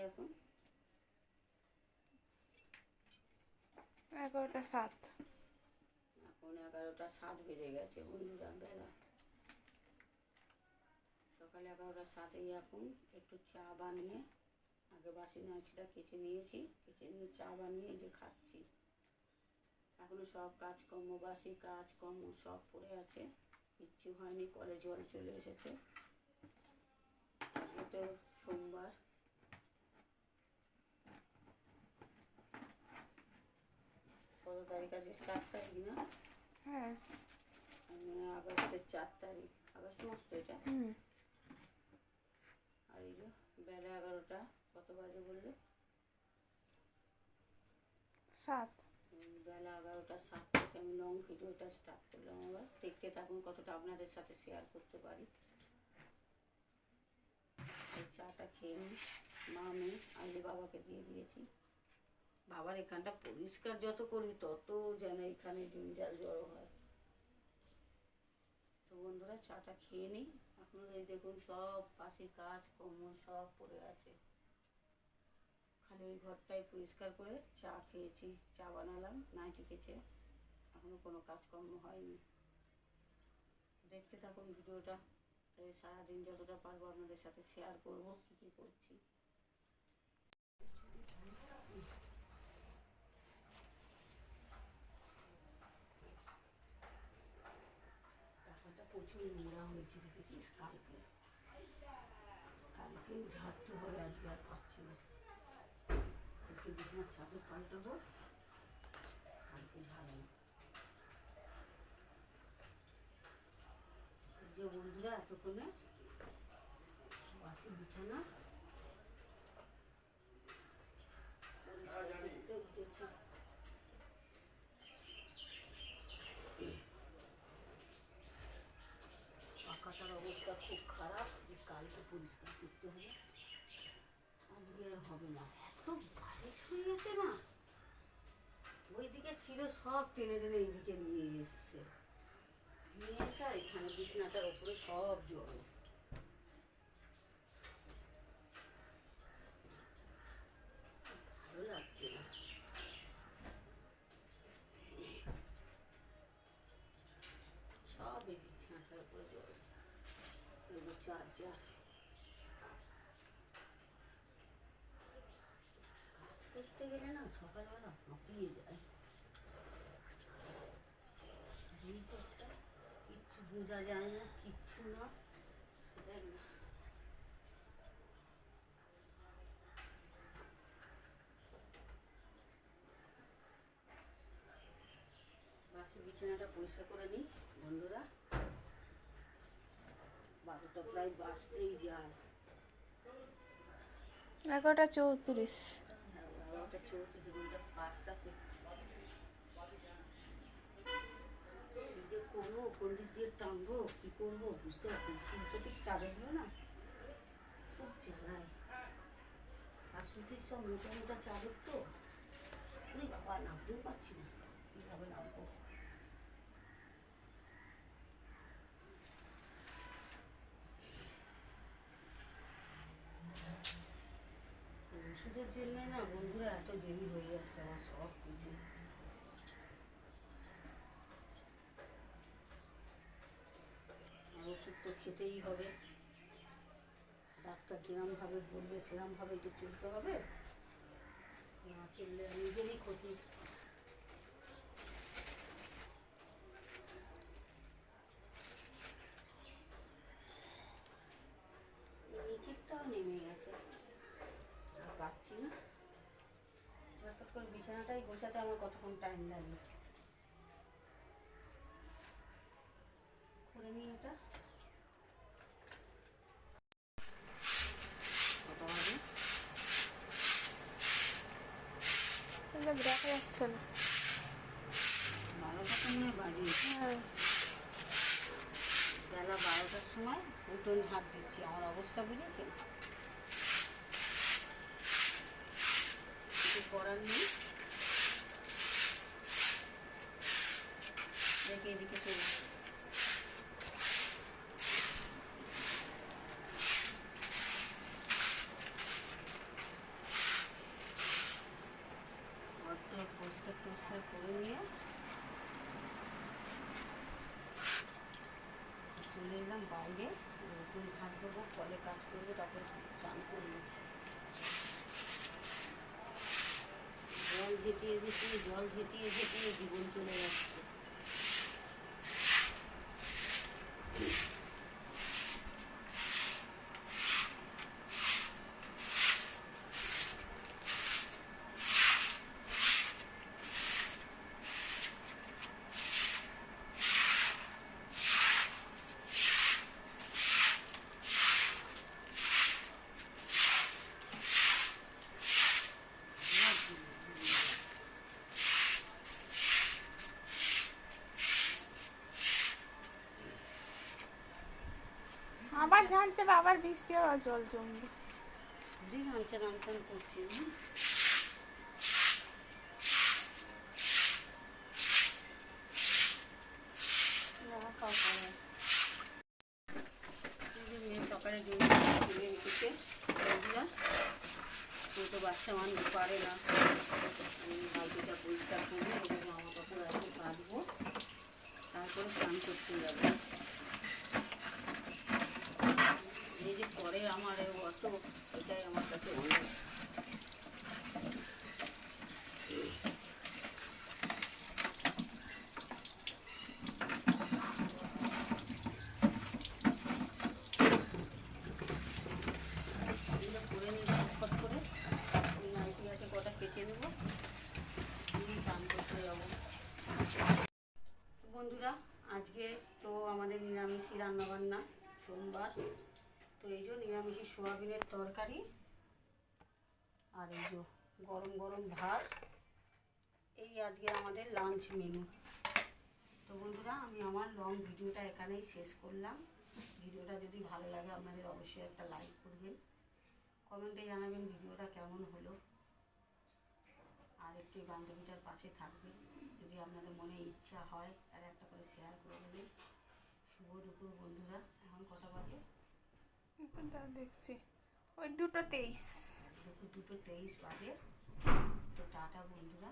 এখন? 11টা 7। এখন 11টা 7 বেজে গেছে বন্ধুরা, বেলা সকালে 11টা 7-এই এখন একটু চা বানিয়ে, আগে বাসি নাচিটা কেচে নিয়েছি, কেচে নিয়ে চা বানিয়ে যে খাচ্ছি। এখনো সব কাজকর্ম, বাসি কাজকর্ম সব পড়ে আছে, কিচ্ছু হয়নি। কলে জল চলে এসেছে। আজকে তো সোমবার, কত তারিখ আছে? 4 তারিখ না? হ্যাঁ, মানে আগস্টের 4 তারিখ, আগস্ট মাস তো এটা। আর এই যে বেলা 11টা, কত বাজে বললে? 7। বেলা 11টা 7 থেকে আমি লং ভিডিওটা স্টার্ট করলাম। আবার দেখতে থাকুন কতটা আপনাদের সাথে শেয়ার করতে পারি। এই চাটা খেয়ে নিই, মা মেয়ে আজকে বাবাকে দিয়ে দিয়েছি। বাবার এখানটা পরিষ্কার যত করি তত যেন এখানে জঞ্জাল জড়ো হয়। তো বন্ধুরা চাটা খেয়ে নিই। আপনারা এই দেখুন সব পাশে কাজ কর্ম সব পড়ে আছে, খালি ওই ঘরটাই পরিষ্কার করে চা খেয়েছি, চা বানালাম, নাইটি কেচে, এখনো কোনো কাজকর্ম হয়নি। দেখতে থাকুন ভিডিওটা, সারাদিন যতটা পারবো আপনাদের সাথে শেয়ার করবো কী কী করছি। টাকাটা প্রচুর নোংরা হয়েছে, দেখেছিস? কালকেও ঝাড়তে হবে, আজকে আর পাচ্ছি না। একটু বিছানার চাদর পাল্টাবো, কালকে ঝাড়াবো। যে বন্ধুরা এতক্ষণে বাসি বিছানা পরিষ্কার করতে উঠেছি। পাখাটার অবস্থা খুব খারাপ, কালকে পরিষ্কার করতে হবে, আজকে আর হবে না। এত বালিশ হয়ে গেছে না, ওইদিকে ছিল সব টেনে টেনে এইদিকে নিয়ে এসছে, নিয়ে এসে আর এখানে বিছানাটার ওপরে সব জল। ভালো লাগছে না। সব এই বিছানাটার উপরে জল, চার্জার। কাজ করতে গেলে না সকালবেলা হাঁপিয়ে যায়। এই একটা কিচ্ছু বোঝা যায় না, কিচ্ছু না। দেখ না, বাসি বিছানাটা পরিষ্কার করে নিই বন্ধুরা। 12টা প্রায় বাজতেই যায়। 11টা 34। 11টা 34, 5টা যে করবো, কোন দিক দিয়ে টানবো, কী করবো বুঝতে পারছি। সিনথেটিক চাদরগুলো না খুব জ্বালায়, আর সুতির সব মোটা মোটা চাদর তো, আমি বাবা নামতেও পারছি না, কীভাবে নামবো। ওষুধের জন্য না বন্ধুরা এত দেরি হয়ে যাচ্ছে আমার সব কিছু। আর ওষুধ তো খেতেই হবে, ডাক্তার যেরমভাবে বলবে সেরমভাবেই তো চলতে হবে, না চললে নিজেরই ক্ষতি। নিচেরটাও নেমে গেছে, আর পাচ্ছি না। ঝটপট করে বিছানাটাই গোছাতে আমার কতক্ষণ টাইম লাগে। করে নিই এটা। কত বাজে? দেখা যাচ্ছে না। 12টা তো নিয়ে বাজে। হ্যাঁ, বেলা 12টার সময় উঠোন ঝাঁট দিচ্ছি, আমার অবস্থা বুঝেছেন? কিছু করার নেই, দেখে এদিকে চলে। ঝেঁটিয়ে ঝেঁটিয়ে জল ঝেঁটিয়ে ঝেঁটিয়ে জীবন চলে যাচ্ছে। আবার ঝাড়তে হবে, আবার বৃষ্টি আবার জল জমবে। শুধুই আনচান আনচান করছি, জানিস? মেয়ে সকালে জন্য তুলে রেখেছে বন্ধুরা। তো বাচ্চা মানুষ পারে না। আমি বালতিটা পরিষ্কার করবো, ওদের জামা কাপড় আছে কাচবো, তারপরে স্নান করতে যাবো। এই যে পরে আমার অত, এটাই আমার কাছে অনেক। করে নিই ফটফট করে, ওই নাইটি আছে কটা কেচে নেবো, দিয়ে স্নান করতে যাবো। বন্ধুরা, আজকে তো আমাদের নিরামিষই রান্নাবান্না, সোমবার। তো এই যে নিরামিষি সোয়াবিনের তরকারি, আর এই যে গরম গরম ভাত, এই আজকে আমাদের লাঞ্চ মেনু। তো বন্ধুরা, আমি আমার লং ভিডিওটা এখানেই শেষ করলাম। ভিডিওটা যদি ভালো লাগে আপনাদের অবশ্যই একটা লাইক করবেন, কমেন্টে জানাবেন ভিডিওটা কেমন হলো, আর একটু বান্ধবীটার পাশে থাকবেন। যদি আপনাদের মনে ইচ্ছা হয় তাহলে একটা করে শেয়ার করে দেবেন। শুভ দুপুর বন্ধুরা, এখন কটা বাজে? দেখছি ওই 2:23। দুপুর 2:23 বাজে। তো টাটা বন্ধুরা।